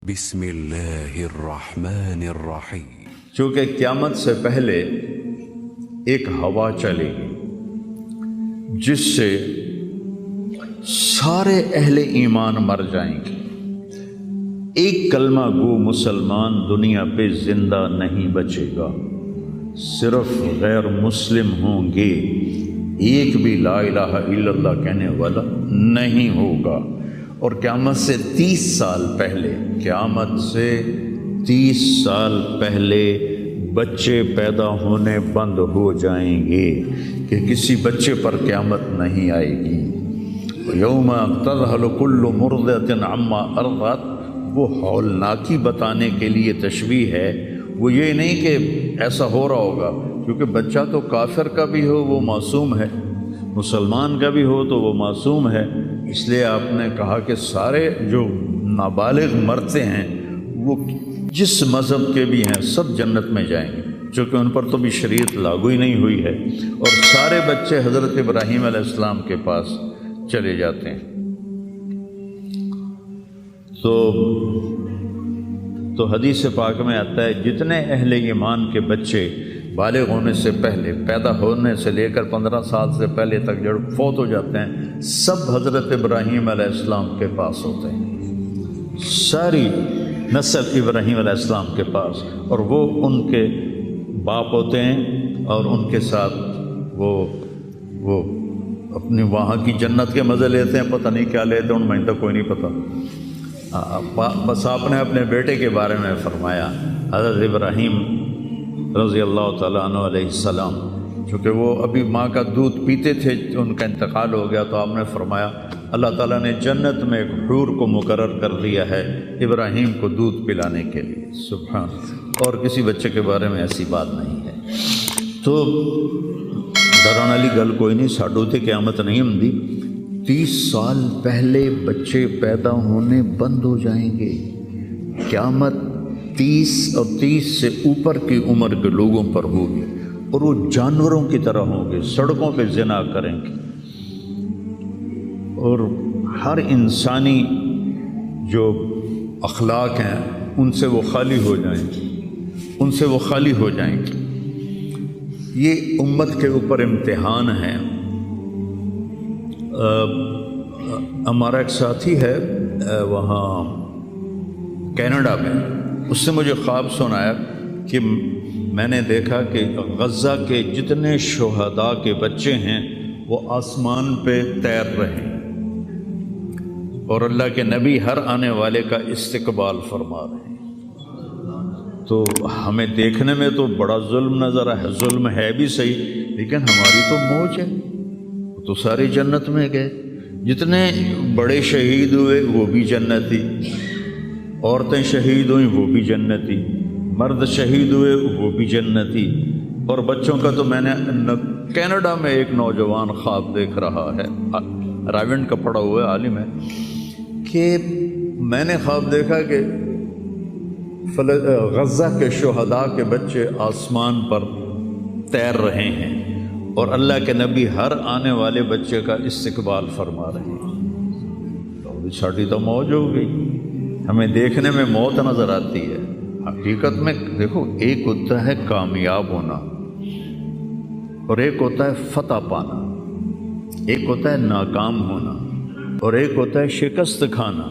بسم اللہ الرحمن الرحیم۔ چونکہ قیامت سے پہلے ایک ہوا چلے گی جس سے سارے اہل ایمان مر جائیں گے، ایک کلمہ گو مسلمان دنیا پہ زندہ نہیں بچے گا، صرف غیر مسلم ہوں گے، ایک بھی لا الہ الا اللہ کہنے والا نہیں ہوگا۔ اور قیامت سے 30 سال پہلے، قیامت سے 30 سال پہلے بچے پیدا ہونے بند ہو جائیں گے کہ کسی بچے پر قیامت نہیں آئے گی۔ یوم تذہل کل مرضعۃ عما ارضعت، وہ ہولناکی بتانے کے لیے تشبیہ ہے، وہ یہ نہیں کہ ایسا ہو رہا ہوگا، کیونکہ بچہ تو کافر کا بھی ہو وہ معصوم ہے، مسلمان کا بھی ہو تو وہ معصوم ہے، اس لیے آپ نے کہا کہ سارے جو نابالغ مرتے ہیں وہ جس مذہب کے بھی ہیں سب جنت میں جائیں گے، چونکہ ان پر تو بھی شریعت لاگو ہی نہیں ہوئی ہے، اور سارے بچے حضرت ابراہیم علیہ السلام کے پاس چلے جاتے ہیں۔ تو حدیث پاک میں آتا ہے جتنے اہل ایمان کے بچے بالغ ہونے سے پہلے، پیدا ہونے سے لے کر 15 سال سے پہلے تک جو فوت ہو جاتے ہیں، سب حضرت ابراہیم علیہ السلام کے پاس ہوتے ہیں، ساری نسل ابراہیم علیہ السلام کے پاس، اور وہ ان کے باپ ہوتے ہیں، اور ان کے ساتھ وہ اپنی وہاں کی جنت کے مزے لیتے ہیں، پتہ نہیں کیا لیتے ہیں، ان میں تو کوئی نہیں پتہ۔ بس آپ نے اپنے بیٹے کے بارے میں فرمایا، حضرت ابراہیم رضی اللہ تعالیٰ عنہ علیہ السلام، چونکہ وہ ابھی ماں کا دودھ پیتے تھے، ان کا انتقال ہو گیا، تو آپ نے فرمایا اللہ تعالیٰ نے جنت میں ایک حور کو مقرر کر دیا ہے ابراہیم کو دودھ پلانے کے لیے، سبحان، اور کسی بچے کے بارے میں ایسی بات نہیں ہے۔ تو ڈران والی گل کوئی نہیں، ساڈو تے قیامت نہیں ہوندی، 30 سال پہلے بچے پیدا ہونے بند ہو جائیں گے، قیامت 30 اور 30 سے اوپر کی عمر کے لوگوں پر ہوگی، اور وہ جانوروں کی طرح ہوں گے، سڑکوں پہ زنا کریں گے، اور ہر انسانی جو اخلاق ہیں ان سے وہ خالی ہو جائیں گے، ان سے وہ خالی ہو جائیں گے۔ یہ امت کے اوپر امتحان ہے۔ ہمارا ایک ساتھی ہے وہاں کینیڈا میں، اس نے مجھے خواب سنایا کہ میں نے دیکھا کہ غزہ کے جتنے شہداء کے بچے ہیں وہ آسمان پہ تیر رہے ہیں، اور اللہ کے نبی ہر آنے والے کا استقبال فرما رہے ہیں۔ تو ہمیں دیکھنے میں تو بڑا ظلم نظر ہے، ظلم ہے بھی صحیح، لیکن ہماری تو موج ہے، تو سارے جنت میں گئے، جتنے بڑے شہید ہوئے وہ بھی جنتی، عورتیں شہید ہوئیں وہ بھی جنتی، مرد شہید ہوئے وہ بھی جنتی، اور بچوں کا تو میں نے کینیڈا میں ایک نوجوان خواب دیکھ رہا ہے، راونڈ کا پڑھا ہوا عالم ہے، کہ میں نے خواب دیکھا کہ غزہ کے شہداء کے بچے آسمان پر تیر رہے ہیں، اور اللہ کے نبی ہر آنے والے بچے کا استقبال فرما رہے ہیں۔ تو ساڑی تو موج ہو گئی، ہمیں دیکھنے میں موت نظر آتی ہے، حقیقت میں دیکھو ایک ہوتا ہے کامیاب ہونا، اور ایک ہوتا ہے فتح پانا، ایک ہوتا ہے ناکام ہونا، اور ایک ہوتا ہے شکست کھانا۔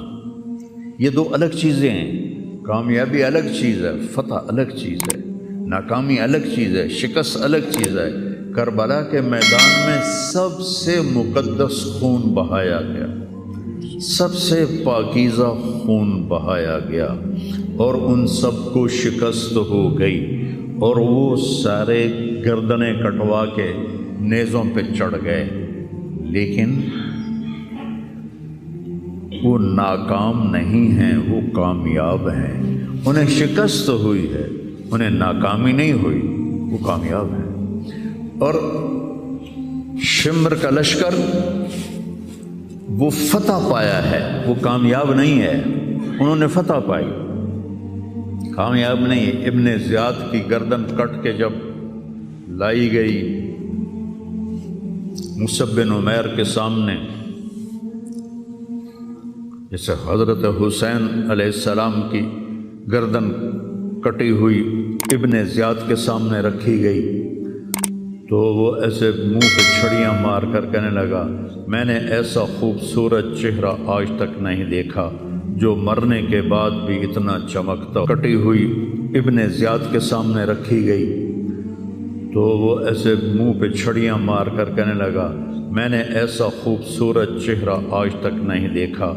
یہ دو الگ چیزیں ہیں، کامیابی الگ چیز ہے، فتح الگ چیز ہے، ناکامی الگ چیز ہے، شکست الگ چیز ہے۔ کربلا کے میدان میں سب سے مقدس خون بہایا گیا، سب سے پاکیزہ خون بہایا گیا، اور ان سب کو شکست ہو گئی، اور وہ سارے گردنیں کٹوا کے نیزوں پہ چڑھ گئے، لیکن وہ ناکام نہیں ہیں، وہ کامیاب ہیں۔ انہیں شکست ہوئی ہے، انہیں ناکامی نہیں ہوئی، وہ کامیاب ہیں۔ اور شمر کا لشکر وہ فتح پایا ہے، وہ کامیاب نہیں ہے، انہوں نے فتح پائی، کامیاب نہیں ہے۔ ابن زیاد کی گردن کٹ کے جب لائی گئی مصعب بن عمیر کے سامنے، جیسے حضرت حسین علیہ السلام کی گردن کٹی ہوئی ابن زیاد کے سامنے رکھی گئی تو وہ ایسے منہ پہ چھڑیاں مار کر کہنے لگا میں نے ایسا خوبصورت چہرہ آج تک نہیں دیکھا جو مرنے کے بعد بھی اتنا چمکتا. کٹی ہوئی ابن زیاد کے سامنے رکھی گئی تو وہ ایسے منہ پہ چھڑیاں مار کر کہنے لگا میں نے ایسا خوبصورت چہرہ آج تک نہیں دیکھا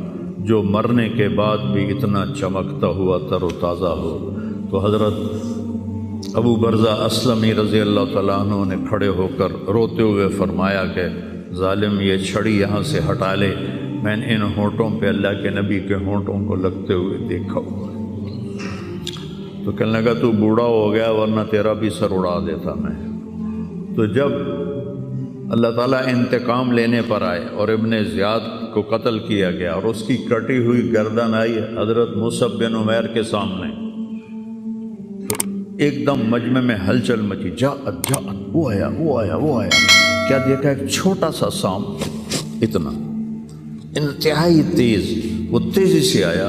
جو مرنے کے بعد بھی اتنا چمکتا ہوا تر و تازہ ہو. تو حضرت ابو برزہ اسلمی رضی اللہ تعالیٰ عنہ نے کھڑے ہو کر روتے ہوئے فرمایا کہ ظالم یہ چھڑی یہاں سے ہٹا لے، میں نے ان ہونٹوں پہ اللہ کے نبی کے ہونٹوں کو لگتے ہوئے دیکھا ہوا. تو کہنے لگا تو بوڑھا ہو گیا ورنہ تیرا بھی سر اڑا دیتا میں. تو جب اللہ تعالیٰ انتقام لینے پر آئے اور ابن زیاد کو قتل کیا گیا اور اس کی کٹی ہوئی گردن آئی حضرت مصعب بن عمیر کے سامنے، ایک دم مجمع میں ہلچل مچی. جاءت وہ آیا. کیا دیکھا؟ ایک چھوٹا سا سانپ، اتنا انتہائی تیز، وہ تیزی سے آیا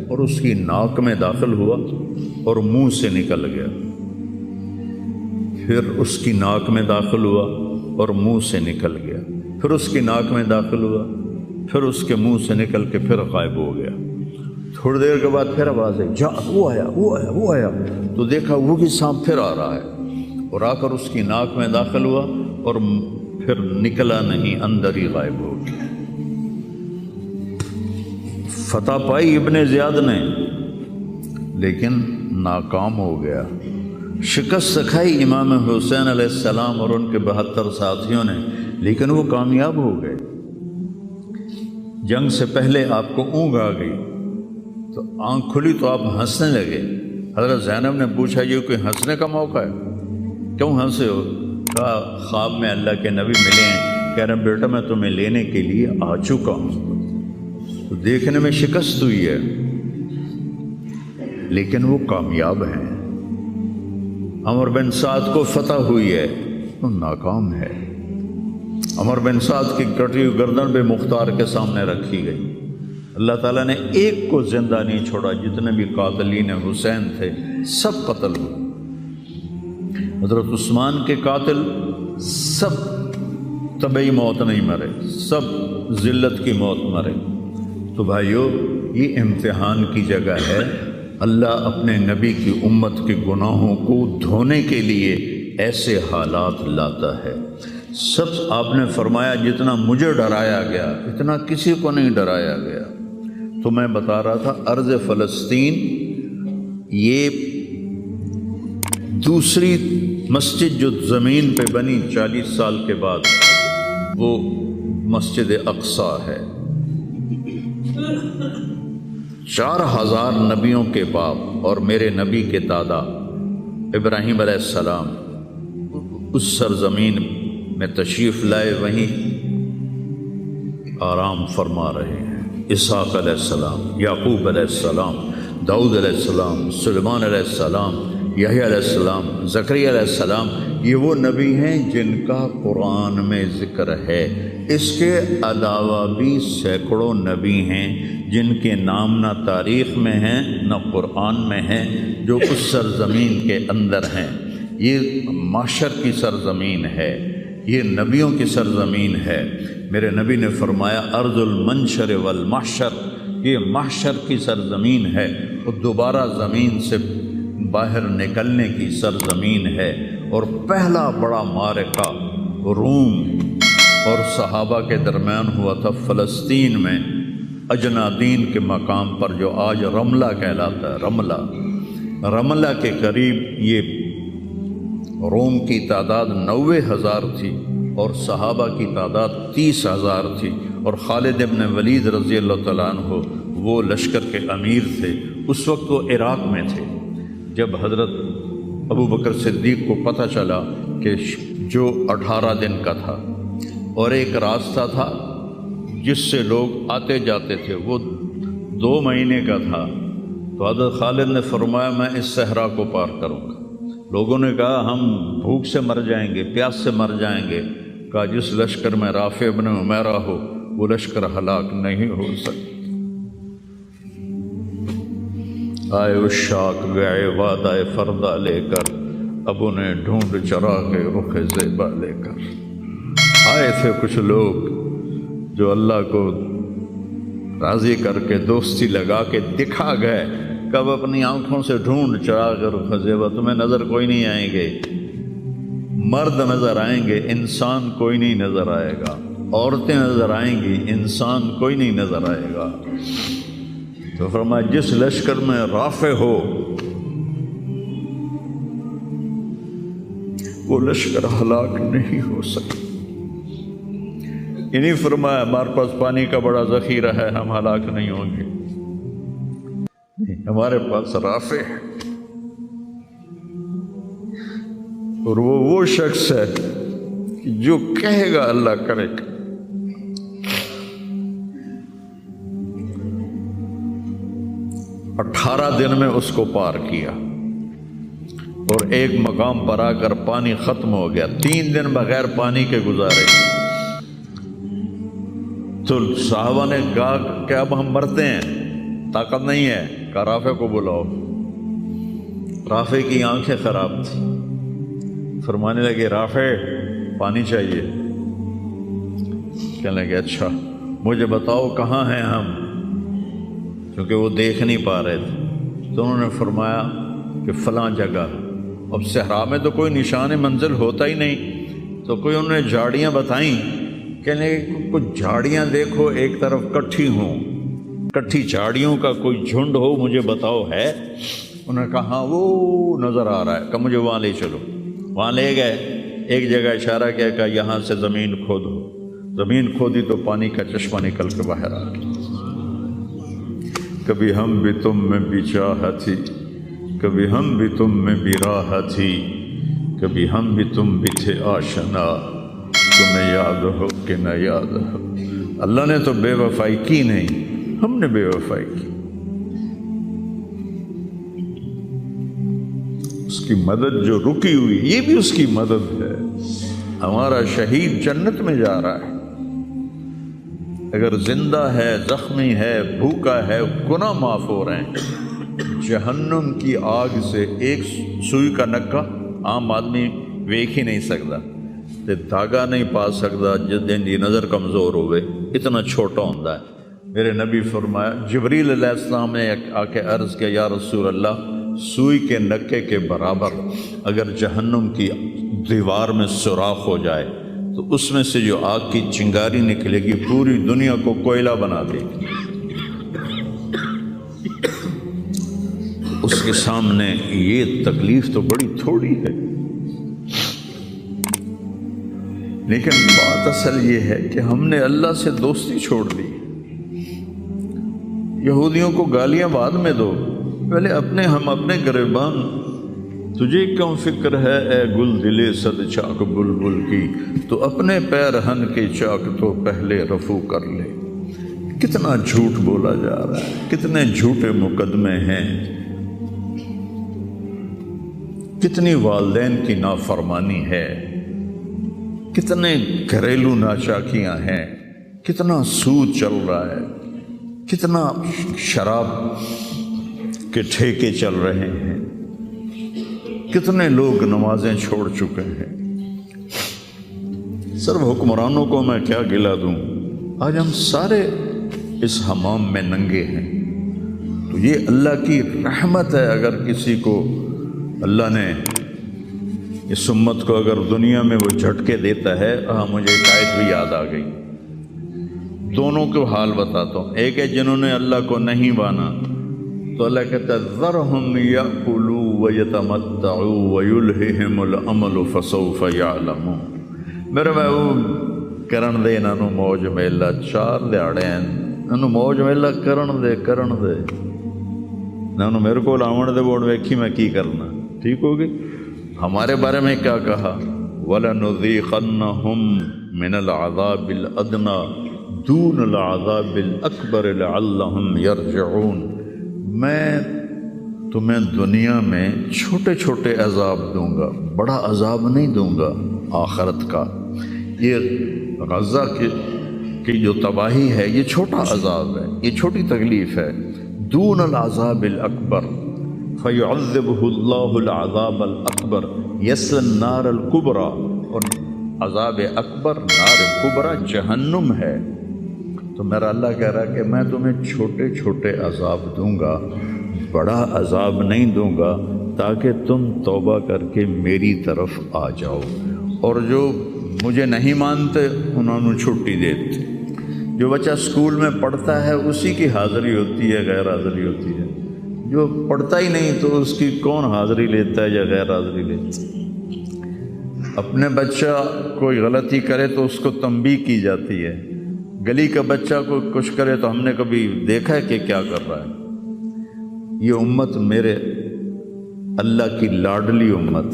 اور اس کی ناک میں داخل ہوا اور منہ سے نکل گیا. پھر اس کی ناک میں داخل ہوا اور منہ سے نکل گیا. پھر اس کی ناک میں داخل ہوا، پھر اس کے منہ سے نکل کے پھر غائب ہو گیا. تھوڑی دیر کے بعد پھر آواز آئی جاءت وہ آیا. تو دیکھا وہی سانپ پھر آ رہا ہے اور آ کر اس کی ناک میں داخل ہوا اور پھر نکلا نہیں، اندر ہی غائب ہو گیا. فتح پائی ابن زیاد نے لیکن ناکام ہو گیا. شکست کھائی امام حسین علیہ السلام اور ان کے 72 ساتھیوں نے، لیکن وہ کامیاب ہو گئے. جنگ سے پہلے آپ کو اونگ آ گئی تو آنکھ کھلی تو آپ ہنسنے لگے. حضرت زینب نے پوچھا یہ کوئی ہنسنے کا موقع ہے، کیوں ہنسے ہو؟ کہا خواب میں اللہ کے نبی ملے ہیں، کہہ رہے بیٹا میں تمہیں لینے کے لیے آ چکا ہوں. تو دیکھنے میں شکست ہوئی ہے لیکن وہ کامیاب ہیں. عمر بن سعد کو فتح ہوئی ہے تو ناکام ہے. عمر بن سعد کی کٹی ہوئی گردن بے مختار کے سامنے رکھی گئی. اللہ تعالیٰ نے ایک کو زندہ نہیں چھوڑا، جتنے بھی قاتلین حسین تھے سب قتل ہوئے. حضرت عثمان کے قاتل سب طبعی موت نہیں مرے، سب ذلت کی موت مرے. تو بھائیو یہ امتحان کی جگہ ہے. اللہ اپنے نبی کی امت کے گناہوں کو دھونے کے لیے ایسے حالات لاتا ہے. سب آپ نے فرمایا جتنا مجھے ڈرایا گیا اتنا کسی کو نہیں ڈرایا گیا. تو میں بتا رہا تھا ارض فلسطین یہ دوسری مسجد جو زمین پہ بنی 40 سال کے بعد وہ مسجد اقصی ہے. 4000 نبیوں کے باپ اور میرے نبی کے دادا ابراہیم علیہ السلام اس سرزمین میں تشریف لائے، وہیں آرام فرما رہے ہیں. اسحاق علیہ السلام، یعقوب علیہ السلام، داؤد علیہ السلام، سلیمان علیہ السلام، یحییٰ علیہ السلام، زکریا علیہ السلام، یہ وہ نبی ہیں جن کا قرآن میں ذکر ہے. اس کے علاوہ بھی سینکڑوں نبی ہیں جن کے نام نہ تاریخ میں ہیں نہ قرآن میں ہیں، جو اس سرزمین کے اندر ہیں. یہ معاشر کی سرزمین ہے، یہ نبیوں کی سرزمین ہے. میرے نبی نے فرمایا ارض المنشر والمحشر، یہ محشر کی سرزمین ہے اور دوبارہ زمین سے باہر نکلنے کی سرزمین ہے. اور پہلا بڑا معرکہ روم اور صحابہ کے درمیان ہوا تھا فلسطین میں، اجنادین کے مقام پر جو آج رملہ کہلاتا ہے. رملہ کے قریب یہ روم کی تعداد 90,000 تھی اور صحابہ کی تعداد 30,000 تھی. اور خالد ابن ولید رضی اللہ تعالیٰ عنہ وہ لشکر کے امیر تھے. اس وقت وہ عراق میں تھے. جب حضرت ابو بکر صدیق کو پتہ چلا کہ جو 18 دن کا تھا اور ایک راستہ تھا جس سے لوگ آتے جاتے تھے وہ 2 مہینے کا تھا، تو حضرت خالد نے فرمایا میں اس صحرا کو پار کروں گا. لوگوں نے کہا ہم بھوک سے مر جائیں گے، پیاس سے مر جائیں گے. کہا جس لشکر میں رافع ابن عمیرہ ہو وہ لشکر ہلاک نہیں ہو سکتا. آئے اشاق گئے وعدہ فردہ لے کر، اب انہیں ڈھونڈ چرا کے رخ زیبا لے کر۔ آئے تھے کچھ لوگ جو اللہ کو راضی کر کے دوستی لگا کے دکھا گئے، کب اپنی آنکھوں سے ڈھونڈ چرا کے رخ زیبا، تمہیں نظر کوئی نہیں آئیں گے، مرد نظر آئیں گے، انسان کوئی نہیں نظر آئے گا، عورتیں نظر آئیں گی، انسان کوئی نہیں نظر آئے گا۔ تو فرمایا جس لشکر میں رافع ہو وہ لشکر ہلاک نہیں ہو سکتا۔ انہیں فرمایا ہمارے پاس پانی کا بڑا ذخیرہ ہے، ہم ہلاک نہیں ہوں گے، نہیں، ہمارے پاس رافع ہے، اور وہ شخص ہے جو کہے گا اللہ کرے گا۔ 18 دن میں اس کو پار کیا، اور ایک مقام پر آ کر پانی ختم ہو گیا، 3 دن بغیر پانی کے گزارے۔ تو صحابہ نے کہا کہ اب ہم مرتے ہیں، طاقت نہیں ہے، کہا رافع کو بلاؤ۔ رافع کی آنکھیں خراب تھی، فرمانے لگے رافع پانی چاہیے، کہنے لگے اچھا مجھے بتاؤ کہاں ہیں ہم، کیونکہ وہ دیکھ نہیں پا رہے تھے۔ تو انہوں نے فرمایا کہ فلاں جگہ۔ اب صحرا میں تو کوئی نشان منزل ہوتا ہی نہیں، تو کوئی انہوں نے جھاڑیاں بتائیں، کہنے لگے کچھ جھاڑیاں دیکھو ایک طرف کٹھی ہوں، کٹھی جھاڑیوں کا کوئی جھنڈ ہو، مجھے بتاؤ ہے؟ انہوں نے کہا ہاں وہ نظر آ رہا ہے، کہ مجھے وہاں لے چلو۔ وہاں لے گئے، ایک جگہ اشارہ کیا کہ یہاں سے زمین کھودو، زمین کھودی تو پانی کا چشمہ نکل کے باہر آ گیا۔ کبھی ہم بھی تم میں بھی چاہت تھی، کبھی ہم بھی تم میں بھی راہ تھی، کبھی ہم بھی تم بھی تھے آشنا، تمہیں یاد ہو کہ نہ یاد ہو۔ اللہ نے تو بے وفائی کی نہیں، ہم نے بے وفائی کی۔ اس کی مدد جو رکی ہوئی، یہ بھی اس کی مدد ہے۔ ہمارا شہید جنت میں جا رہا ہے، اگر زندہ ہے، زخمی ہے، بھوکا ہے، گناہ معاف ہو رہے ہیں۔ جہنم کی آگ سے ایک سوئی کا نکا عام آدمی ویکھ ہی نہیں سکتا، دھاگا نہیں پا سکتا، جس دن کی نظر کمزور ہوئے، اتنا چھوٹا ہوتا ہے۔ میرے نبی فرمایا، جبریل علیہ السلام نے آ کے عرض کیا یا رسول اللہ، سوئی کے نکے کے برابر اگر جہنم کی دیوار میں سوراخ ہو جائے تو اس میں سے جو آگ کی چنگاری نکلے گی پوری دنیا کو کوئلہ بنا دے گی۔ اس کے سامنے یہ تکلیف تو بڑی تھوڑی ہے، لیکن بات اصل یہ ہے کہ ہم نے اللہ سے دوستی چھوڑ دی۔ یہودیوں کو گالیاں بعد میں دو، پہلے ہم اپنے گریبان۔ تجھے کیوں فکر ہے اے گل دلے صد چاک بلبل کی، تو اپنے پیرہن کی چاک تو پہلے رفو کر لے۔ کتنا جھوٹ بولا جا رہا ہے، کتنے جھوٹے مقدمے ہیں، کتنی والدین کی نافرمانی ہے، کتنے گھریلو ناچاکیاں ہیں، کتنا سود چل رہا ہے، کتنا شراب کے ٹھیکے چل رہے ہیں، کتنے لوگ نمازیں چھوڑ چکے ہیں۔ صرف حکمرانوں کو میں کیا گلہ دوں، آج ہم سارے اس حمام میں ننگے ہیں۔ تو یہ اللہ کی رحمت ہے، اگر کسی کو اللہ نے اس امت کو اگر دنیا میں وہ جھٹکے دیتا ہے۔ مجھے ایک آیت بھی یاد آ گئی، دونوں کو حال بتاتا ہوں۔ ایک ہے جنہوں نے اللہ کو نہیں مانا، تو اللہ کہتا ہے ذرہم یأکلوا ویتمتعوا ویلہہم الامل فسوف یعلمون۔ میرے محبوب کرن دے انہاں نوں موج میلا، 4 دہاڑے انہاں نوں موج میلا کرن دے انہاں نوں میرے کول آون دے، ووڑ ویکھی میں کی کرنا، ٹھیک ہوگی۔ ہمارے بارے میں کیا کہا، وَلَنُذِيقَنَّهُمْ مِنَ الْعَذَابِ الْأَدْنَى دُونَ الْعَذَابِ الْأَكْبَرِ لَعَلَّهُمْ يَرْجِعُونَ۔ میں تمہیں دنیا میں چھوٹے چھوٹے عذاب دوں گا، بڑا عذاب نہیں دوں گا آخرت کا۔ یہ غزہ کی جو تباہی ہے، یہ چھوٹا عذاب ہے، یہ چھوٹی تکلیف ہے۔ دون العذاب الاکبر، فَيُعَذِّبُهُ اللَّهُ الْعَذَابَ الْأَكْبَرَ يَصْلَى النَّارَ الْكُبْرَى، اور عذاب اکبر نار کبرا جہنم ہے۔ تو میرا اللہ کہہ رہا ہے کہ میں تمہیں چھوٹے چھوٹے عذاب دوں گا، بڑا عذاب نہیں دوں گا، تاکہ تم توبہ کر کے میری طرف آ جاؤ، اور جو مجھے نہیں مانتے انہوں نے چھٹی دیتے۔ جو بچہ اسکول میں پڑھتا ہے اسی کی حاضری ہوتی ہے، غیر حاضری ہوتی ہے۔ جو پڑھتا ہی نہیں تو اس کی کون حاضری لیتا ہے یا غیر حاضری لیتا ہے؟ اپنے بچہ کوئی غلطی کرے تو اس کو تنبیہ کی جاتی ہے، گلی کا بچہ کوئی کچھ کرے تو ہم نے کبھی دیکھا ہے کہ کیا کر رہا ہے؟ یہ امت میرے اللہ کی لاڈلی امت،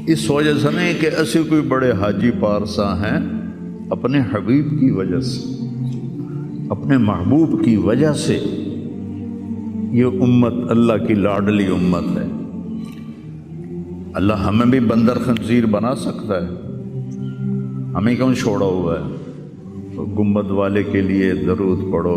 اس وجہ سے نہیں کہ ایسے کوئی بڑے حاجی پارسا ہیں، اپنے حبیب کی وجہ سے، اپنے محبوب کی وجہ سے یہ امت اللہ کی لاڈلی امت ہے۔ اللہ ہمیں بھی بندر خنزیر بنا سکتا ہے، ہمیں کیوں چھوڑا ہوا ہے؟ تو گنبد والے کے لیے درود پڑھو،